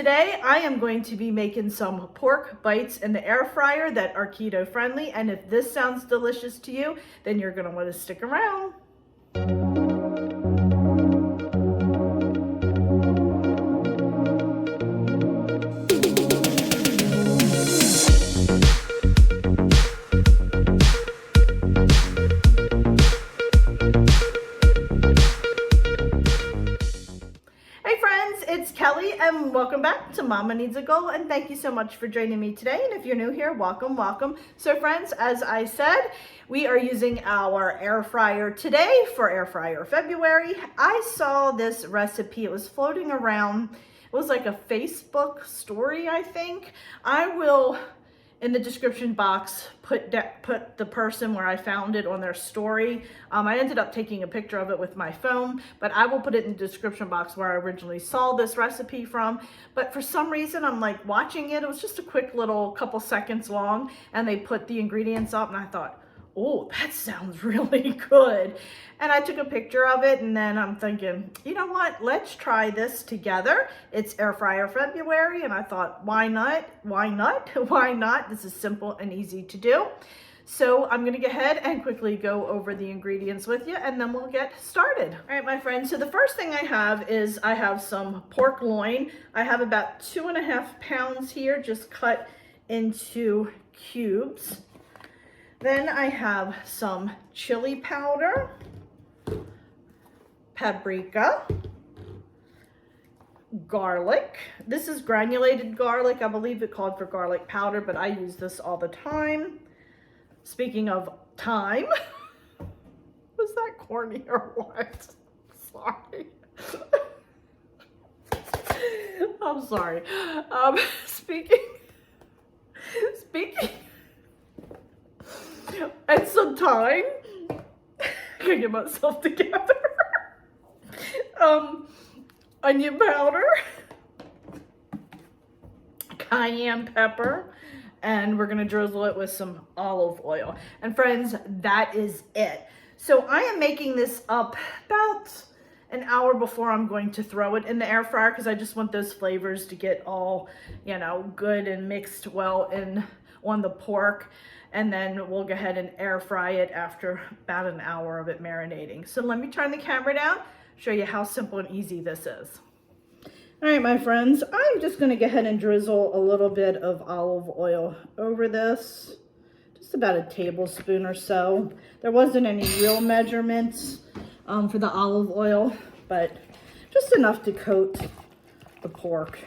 today I am going to be making some pork bites in the air fryer that are keto friendly. And if this sounds delicious to you, then you're gonna want to stick around. And welcome back to Mama Needs a Goal, and thank you so much for joining me today. And if you're new here, welcome, welcome. So friends, as I said, we are using our air fryer today for Air Fryer February. I saw this recipe, it was floating around, it was like a Facebook story, I think. I will, in the description box, put the person where I found it on their story. I ended up taking a picture of it with my phone, but I will put it in the description box where I originally saw this recipe from. But for some reason, I'm like watching it. It was just a quick little couple seconds long, and they put the ingredients up, and I thought, oh, that sounds really good. And I took a picture of it, and then I'm thinking, you know what, let's try this together. It's Air Fryer February, and I thought, why not? Why not? Why not? This is simple and easy to do. So I'm gonna go ahead and quickly go over the ingredients with you, and then we'll get started. All right, my friends, so the first thing I have is I have some pork loin. I have about 2.5 pounds here, just cut into cubes. Then I have some chili powder, paprika, garlic. This is granulated garlic. I believe it called for garlic powder, but I use this all the time. Speaking of time, was that corny or what? Sorry. I'm sorry. Speaking and some time. I gotta get myself together. Onion powder, cayenne pepper, and we're gonna drizzle it with some olive oil. And friends, that is it. So I am making this up about an hour before I'm going to throw it in the air fryer, because I just want those flavors to get all, you know, good and mixed well in on the pork. And then we'll go ahead and air fry it after about an hour of it marinating. So let me turn the camera down, show you how simple and easy this is. All right, my friends, I'm just gonna go ahead and drizzle a little bit of olive oil over this, just about a tablespoon or so. There wasn't any real measurements for the olive oil, but just enough to coat the pork.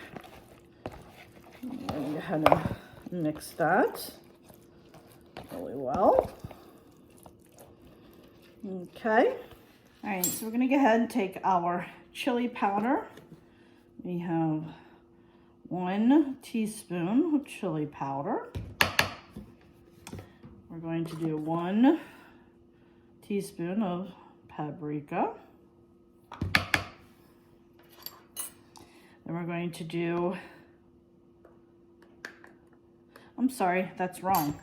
I'm gonna go ahead and mix that really well. Okay. All right, so we're gonna go ahead and take our chili powder. We have 1 teaspoon of chili powder. We're going to do 1 teaspoon of paprika. Then we're going to do, I'm sorry, that's wrong.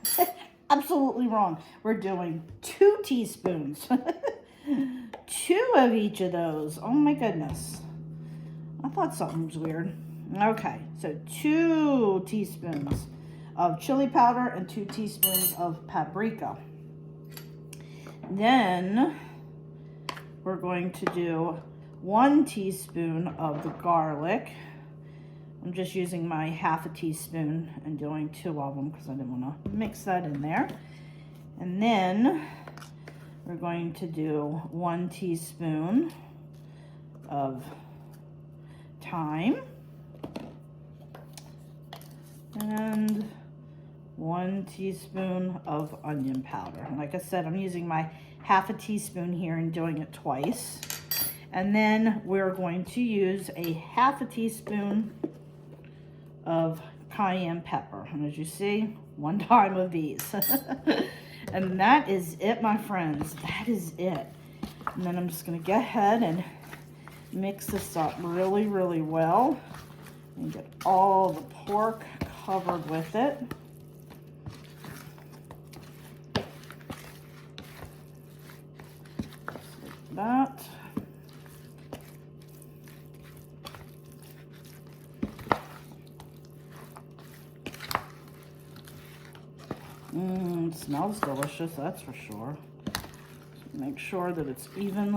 Absolutely wrong. We're doing 2 teaspoons. 2 of each of those. Oh my goodness. I thought something was weird. Okay, so 2 teaspoons of chili powder and 2 teaspoons of paprika. Then we're going to do 1 teaspoon of the garlic. I'm just using my 1/2 teaspoon and doing 2 of them because I didn't want to mix that in there. And then we're going to do 1 teaspoon of thyme and 1 teaspoon of onion powder. And like I said, I'm using my 1/2 teaspoon here and doing it twice. And then we're going to use a 1/2 teaspoon of cayenne pepper. And as you see, 1 dime of these. And that is it, my friends. That is it. And then I'm just going to go ahead and mix this up really, really well and get all the pork covered with it. Like that. smells delicious, that's for sure. Make sure that it's even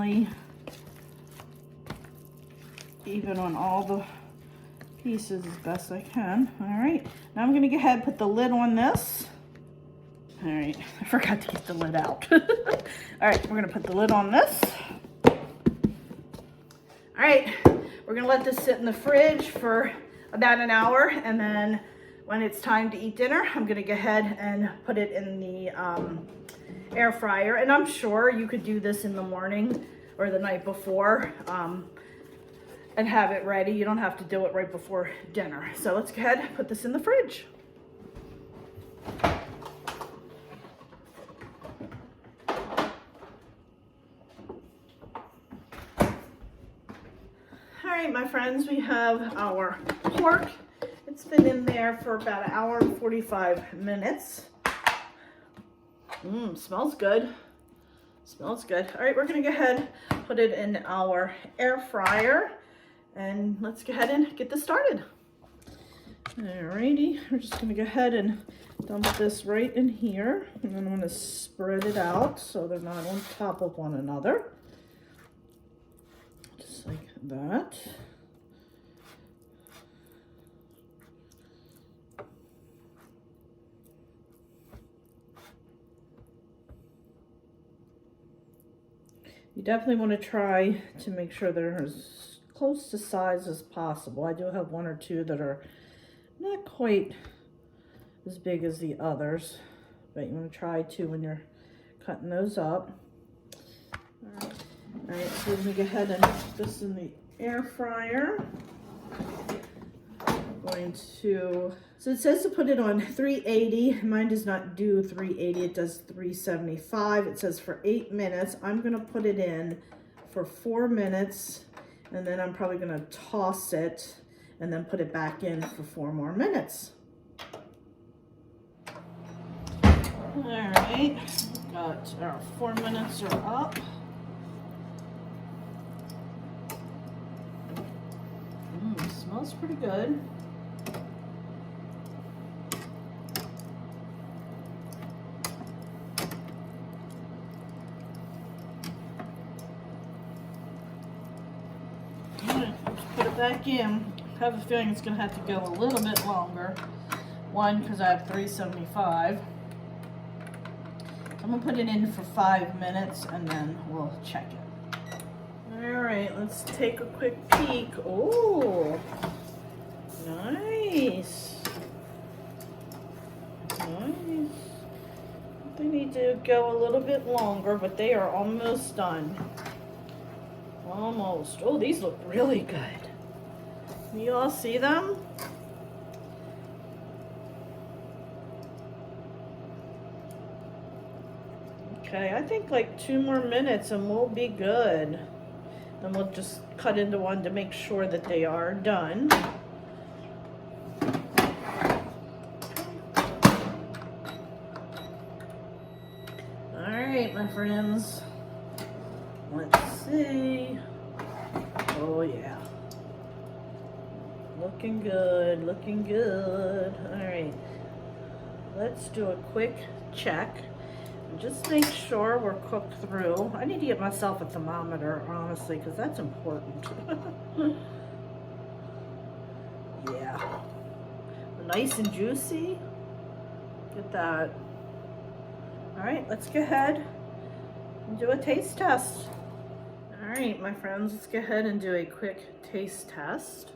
on all the pieces as best I can. All right, now I'm gonna go ahead and put the lid on this. All right, I forgot to get the lid out. All right, we're gonna put the lid on this. All right, we're gonna let this sit in the fridge for about an hour, and then when it's time to eat dinner, I'm gonna go ahead and put it in the air fryer. And I'm sure you could do this in the morning or the night before and have it ready. You don't have to do it right before dinner. So let's go ahead and put this in the fridge. All right, my friends, we have our pork. It's been in there for about an hour and 45 minutes. Smells good. Smells good. All right, we're gonna go ahead, put it in our air fryer, and let's go ahead and get this started. Alrighty, we're just gonna go ahead and dump this right in here, and then I'm gonna spread it out so they're not on top of one another. Just like that. You definitely want to try to make sure they're as close to size as possible. I do have one or two that are not quite as big as the others, but you want to try to when you're cutting those up. All right, so we're going to go ahead and put this in the air fryer. I'm going to, so it says to put it on 380. Mine does not do 380, it does 375. It says for 8 minutes. I'm going to put it in for 4 minutes, and then I'm probably going to toss it and then put it back in for 4 more minutes. All right, got our 4 minutes are up. Smells pretty good. Put it back in. I have a feeling it's going to have to go a little bit longer. One, because I have 375. I'm going to put it in for 5 minutes and then we'll check it. All right, let's take a quick peek. Oh, nice. Nice. They need to go a little bit longer, but they are almost done. Almost. Oh, these look really good. You all see them? Okay, I think like 2 more minutes and we'll be good. Then we'll just cut into one to make sure that they are done. All right, my friends. Let's see. Oh yeah. Looking good, looking good. All right. Let's do a quick check. Just make sure we're cooked through. I need to get myself a thermometer, honestly, because that's important. Yeah. Nice and juicy. Get that. All right, let's go ahead and do a taste test. All right, my friends, let's go ahead and do a quick taste test.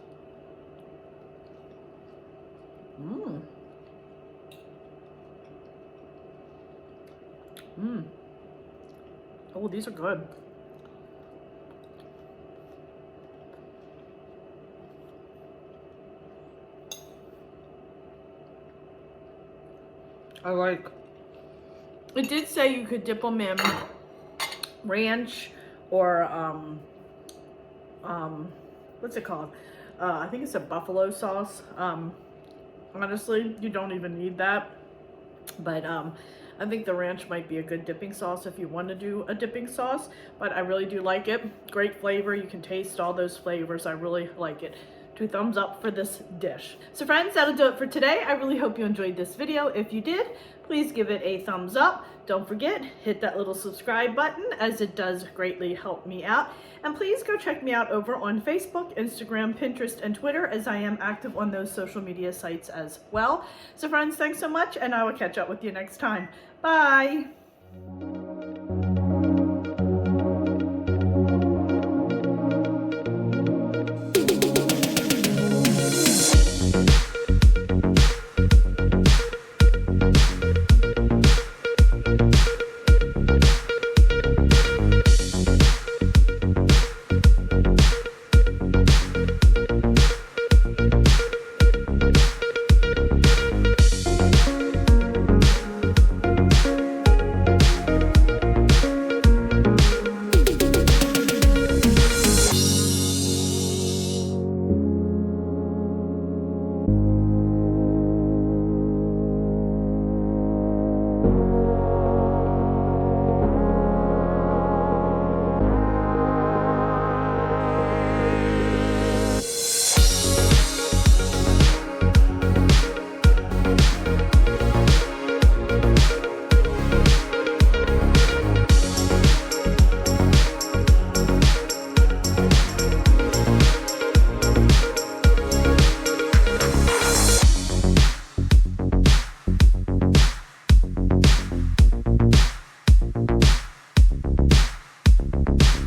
Oh, these are good. I like. It did say you could dip them in ranch or what's it called? I think it's a buffalo sauce. Honestly, you don't even need that, but I think the ranch might be a good dipping sauce if you want to do a dipping sauce, but I really do like it. Great flavor. You can taste all those flavors. I really like it. 2 thumbs up for this dish. So friends, that'll do it for today. I really hope you enjoyed this video. If you did, please give it a thumbs up. Don't forget, hit that little subscribe button, as it does greatly help me out. And please go check me out over on Facebook, Instagram, Pinterest, and Twitter, as I am active on those social media sites as well. So friends, thanks so much, and I will catch up with you next time. Bye.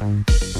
Bye.